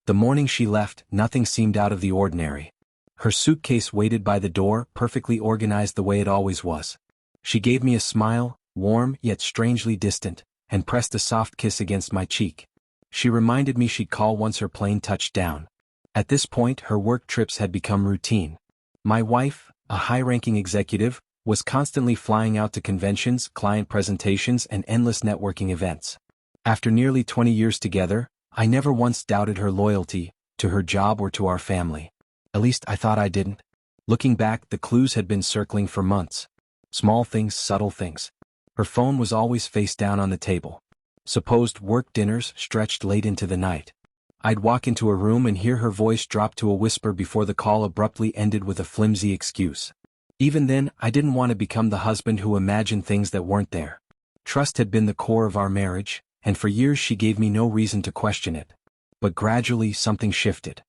The morning she left, nothing seemed out of the ordinary. Her suitcase waited by the door, perfectly organized the way it always was. She gave me a smile, warm yet strangely distant, and pressed a soft kiss against my cheek. She reminded me she'd call once her plane touched down. At this point, her work trips had become routine. My wife, a high-ranking executive, was constantly flying out to conventions, client presentations, and endless networking events. After nearly 20 years together, I never once doubted her loyalty, to her job or to our family. At least I thought I didn't. Looking back, the clues had been circling for months. Small things, subtle things. Her phone was always face down on the table. Supposed work dinners stretched late into the night. I'd walk into her room and hear her voice drop to a whisper before the call abruptly ended with a flimsy excuse. Even then, I didn't want to become the husband who imagined things that weren't there. Trust had been the core of our marriage, and for years she gave me no reason to question it. But gradually something shifted.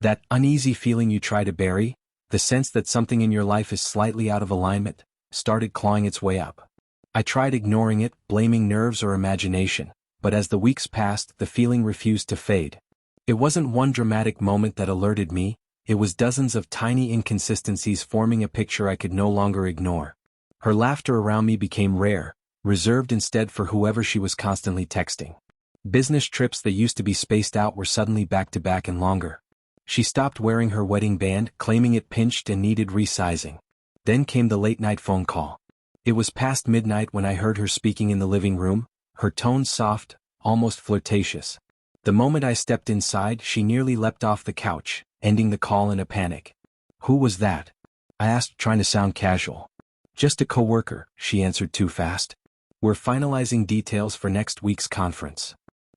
That uneasy feeling you try to bury, the sense that something in your life is slightly out of alignment, started clawing its way up. I tried ignoring it, blaming nerves or imagination, but as the weeks passed, the feeling refused to fade. It wasn't one dramatic moment that alerted me, it was dozens of tiny inconsistencies forming a picture I could no longer ignore. Her laughter around me became rare, reserved instead for whoever she was constantly texting. Business trips that used to be spaced out were suddenly back-to-back and longer. She stopped wearing her wedding band, claiming it pinched and needed resizing. Then came the late-night phone call. It was past midnight when I heard her speaking in the living room, her tone soft, almost flirtatious. The moment I stepped inside, she nearly leapt off the couch, ending the call in a panic. "Who was that?" I asked, trying to sound casual. "Just a coworker," she answered too fast. "We're finalizing details for next week's conference."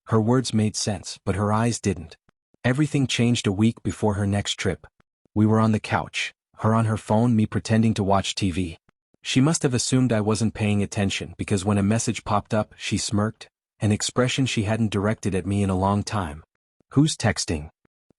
Her words made sense, but her eyes didn't. Everything changed a week before her next trip. We were on the couch, her on her phone, me pretending to watch TV. She must have assumed I wasn't paying attention because when a message popped up, she smirked, an expression she hadn't directed at me in a long time. "Who's texting?"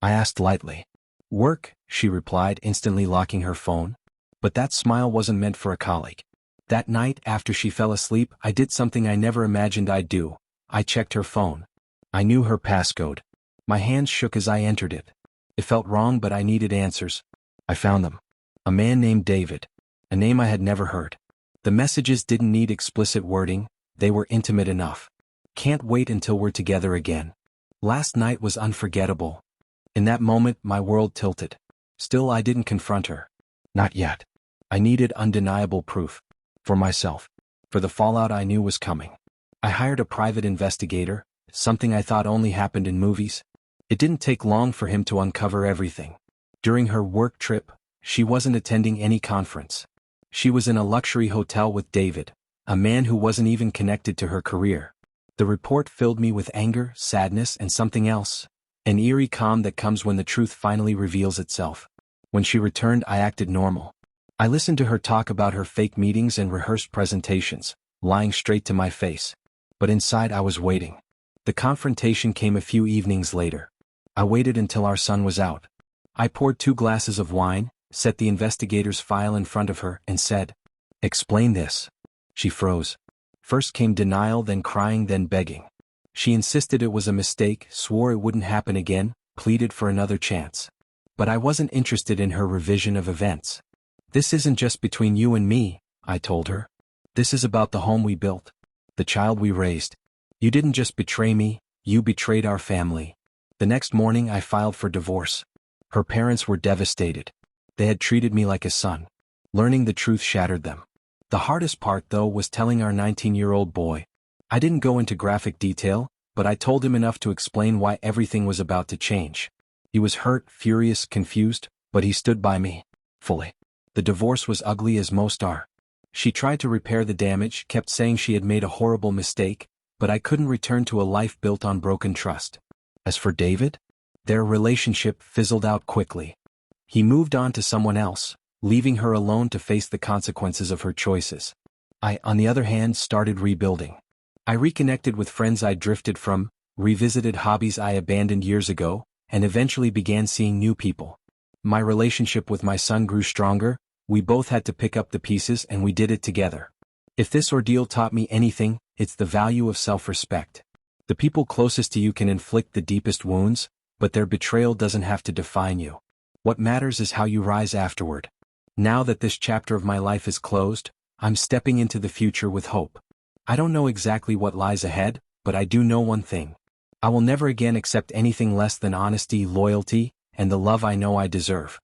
I asked lightly. "Work," she replied, instantly locking her phone. But that smile wasn't meant for a colleague. That night, after she fell asleep, I did something I never imagined I'd do. I checked her phone. I knew her passcode. My hands shook as I entered it. It felt wrong, but I needed answers. I found them. A man named David. A name I had never heard. The messages didn't need explicit wording, they were intimate enough. "Can't wait until we're together again. Last night was unforgettable." In that moment, my world tilted. Still, I didn't confront her. Not yet. I needed undeniable proof. For myself. For the fallout I knew was coming. I hired a private investigator, something I thought only happened in movies. It didn't take long for him to uncover everything. During her work trip, she wasn't attending any conference. She was in a luxury hotel with David, a man who wasn't even connected to her career. The report filled me with anger, sadness, and something else. An eerie calm that comes when the truth finally reveals itself. When she returned, I acted normal. I listened to her talk about her fake meetings and rehearsed presentations, lying straight to my face. But inside I was waiting. The confrontation came a few evenings later. I waited until our son was out. I poured 2 glasses of wine, set the investigator's file in front of her, and said, "Explain this." She froze. First came denial, then crying, then begging. She insisted it was a mistake, swore it wouldn't happen again, pleaded for another chance. But I wasn't interested in her revision of events. "This isn't just between you and me," I told her. "This is about the home we built, the child we raised. You didn't just betray me, you betrayed our family." The next morning I filed for divorce. Her parents were devastated. They had treated me like a son. Learning the truth shattered them. The hardest part, though, was telling our 19-year-old boy. I didn't go into graphic detail, but I told him enough to explain why everything was about to change. He was hurt, furious, confused, but he stood by me. Fully. The divorce was ugly as most are. She tried to repair the damage, kept saying she had made a horrible mistake, but I couldn't return to a life built on broken trust. As for David, their relationship fizzled out quickly. He moved on to someone else, leaving her alone to face the consequences of her choices. I, on the other hand, started rebuilding. I reconnected with friends I drifted from, revisited hobbies I abandoned years ago, and eventually began seeing new people. My relationship with my son grew stronger. We both had to pick up the pieces, and we did it together. If this ordeal taught me anything, it's the value of self-respect. The people closest to you can inflict the deepest wounds, but their betrayal doesn't have to define you. What matters is how you rise afterward. Now that this chapter of my life is closed, I'm stepping into the future with hope. I don't know exactly what lies ahead, but I do know one thing. I will never again accept anything less than honesty, loyalty, and the love I know I deserve.